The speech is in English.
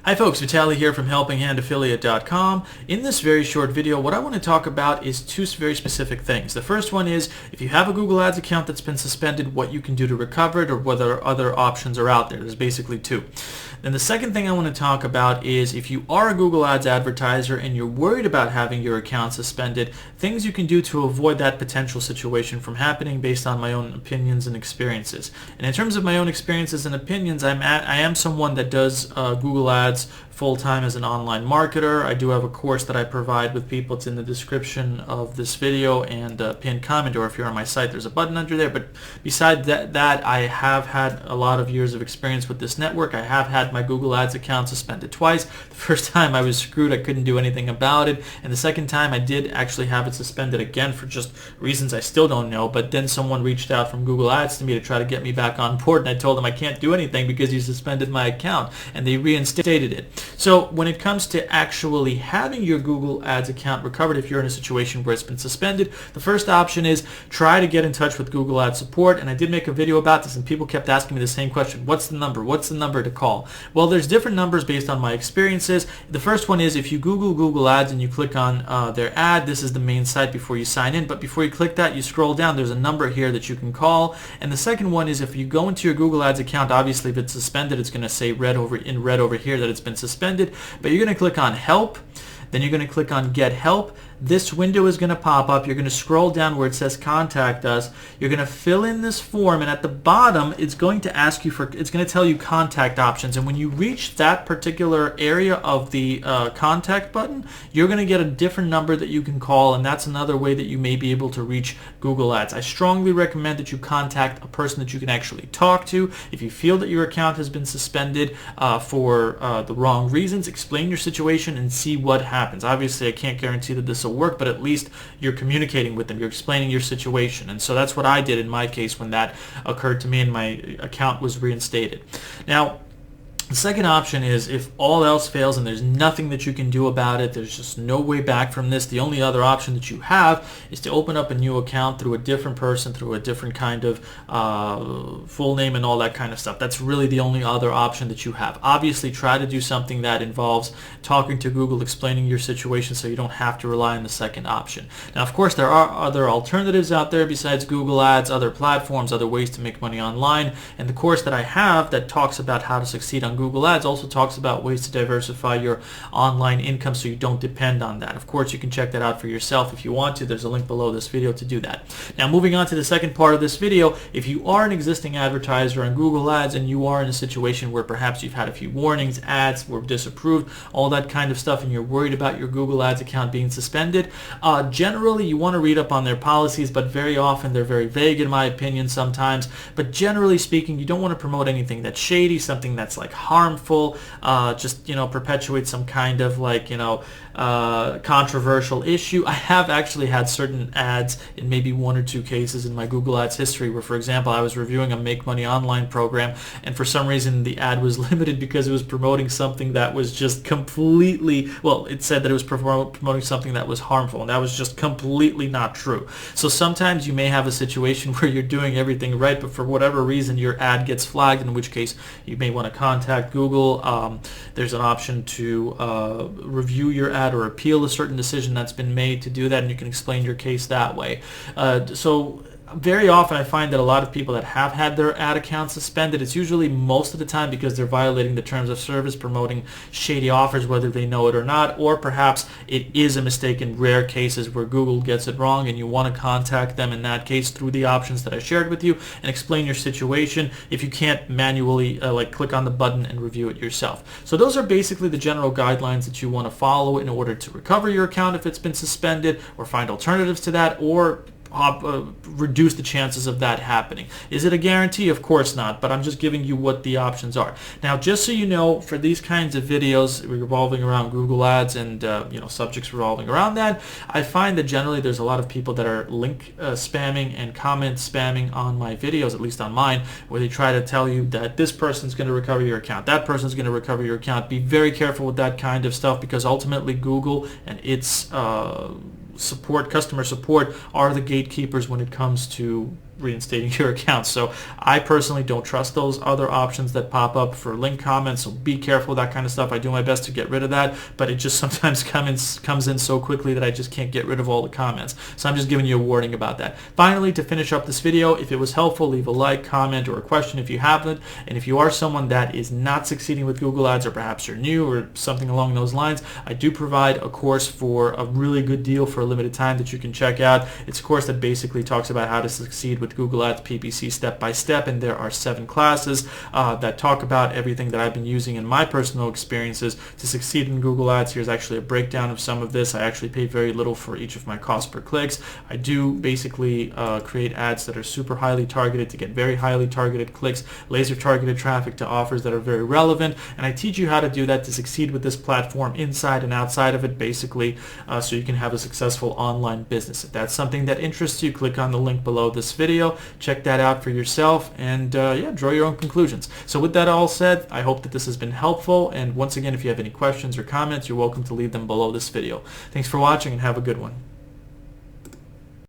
Hi folks, Vitaly here from HelpingHandAffiliate.com. In this very short video, what I want to talk about is two very specific things. The first one is if you have a Google Ads account that's been suspended, what you can do to recover it or whether other options are out there. There's basically two. Then the second thing I want to talk about is if you are a Google Ads advertiser and you're worried about having your account suspended, things you can do to avoid that potential situation from happening based on my own opinions and experiences. And in terms of my own experiences and opinions, I am someone that does Google Ads full-time as an online marketer. I do have a course that I provide with people. It's in the description of this video and pinned comment, or if you're on my site there's a button under there. But besides that, I have had a lot of years of experience with this network. I have had my Google Ads account suspended twice. The first time I was screwed, I couldn't do anything about it, and the second time I did actually have it suspended again for just reasons I still don't know. But then someone reached out from Google Ads to me to try to get me back on board, and I told them I can't do anything because you suspended my account, and they reinstated it. So when it comes to actually having your Google Ads account recovered, if you're in a situation where it's been suspended, the first option is try to get in touch with Google Ads support. And I did make a video about this, and people kept asking me the same question: what's the number? What's the number to call? Well, there's different numbers based on my experiences. The first one is if you Google Google Ads and you click on their ad, this is the main site before you sign in. But before you click that, you scroll down. There's a number here that you can call. And the second one is if you go into your Google Ads account, obviously if it's suspended, it's going to say in red over here that it's been suspended. But you're going to click on Help, then you're going to click on Get Help. This window is going to pop up. You're going to scroll down where it says Contact Us. You're going to fill in this form, and at the bottom it's going to ask you it's going to tell you contact options. And when you reach that particular area of the contact button, you're going to get a different number that you can call, and that's another way that you may be able to reach Google Ads. I strongly recommend that you contact a person that you can actually talk to. If you feel that your account has been suspended for the wrong reasons, explain your situation and see what happens. Obviously, I can't guarantee that this will work, but at least you're communicating with them, you're explaining your situation. And so that's what I did in my case when that occurred to me and my account was reinstated. Now, the second option is if all else fails and there's nothing that you can do about it, there's just no way back from this, the only other option that you have is to open up a new account through a different person, through a different kind of full name and all that kind of stuff. That's really the only other option that you have. Obviously, try to do something that involves talking to Google, explaining your situation so you don't have to rely on the second option. Now, of course, there are other alternatives out there besides Google Ads, other platforms, other ways to make money online, and the course that I have that talks about how to succeed on Google Ads also talks about ways to diversify your online income so you don't depend on that. Of course, you can check that out for yourself if you want to. There's a link below this video to do that. Now, moving on to the second part of this video, if you are an existing advertiser on Google Ads and you are in a situation where perhaps you've had a few warnings, ads were disapproved, all that kind of stuff, and you're worried about your Google Ads account being suspended, generally you want to read up on their policies, but very often they're very vague in my opinion sometimes. But generally speaking, you don't want to promote anything that's shady, something that's like harmful, just perpetuate some kind of controversial issue. I have actually had certain ads in maybe one or two cases in my Google Ads history where, for example, I was reviewing a Make Money Online program, and for some reason the ad was limited because it was promoting something that was just completely, well, it said that it was promoting something that was harmful, and that was just completely not true. So sometimes you may have a situation where you're doing everything right, but for whatever reason your ad gets flagged, in which case you may want to contact Google. There's an option to review your ad or appeal a certain decision that's been made to do that, and you can explain your case that way. So very often I find that a lot of people that have had their ad accounts suspended, it's usually most of the time because they're violating the terms of service, promoting shady offers whether they know it or not, or perhaps it is a mistake in rare cases where Google gets it wrong, and you want to contact them in that case through the options that I shared with you and explain your situation if you can't manually click on the button and review it yourself. So those are basically the general guidelines that you want to follow in order to recover your account if it's been suspended, or find alternatives to that, or reduce the chances of that happening. Is it a guarantee? Of course not, but I'm just giving you what the options are. Now, just so you know, for these kinds of videos revolving around Google Ads and subjects revolving around that, I find that generally there's a lot of people that are link spamming and comment spamming on my videos, at least on mine, where they try to tell you that this person's going to recover your account, that person's going to recover your account. Be very careful with that kind of stuff, because ultimately Google and its customer support are the gatekeepers when it comes to reinstating your account. So I personally don't trust those other options that pop up for link comments, so be careful with that kind of stuff. I do my best to get rid of that, but it just sometimes comes in so quickly that I just can't get rid of all the comments. So I'm just giving you a warning about that. Finally, to finish up this video, if it was helpful, leave a like, comment, or a question if you haven't. And if you are someone that is not succeeding with Google Ads, or perhaps you're new or something along those lines, I do provide a course for a really good deal for a limited time that you can check out. It's a course that basically talks about how to succeed with Google Ads PPC step by step, and there are 7 classes that talk about everything that I've been using in my personal experiences to succeed in Google Ads. Here's actually a breakdown of some of this. I actually pay very little for each of my cost per clicks. I do basically create ads that are super highly targeted to get very highly targeted clicks, laser targeted traffic to offers that are very relevant, and I teach you how to do that to succeed with this platform inside and outside of it, basically, so you can have a successful online business. If that's something that interests you, click on the link below this video, check that out for yourself, and yeah, draw your own conclusions. So with that all said, I hope that this has been helpful, and once again, if you have any questions or comments, you're welcome to leave them below this video. Thanks for watching, and have a good one.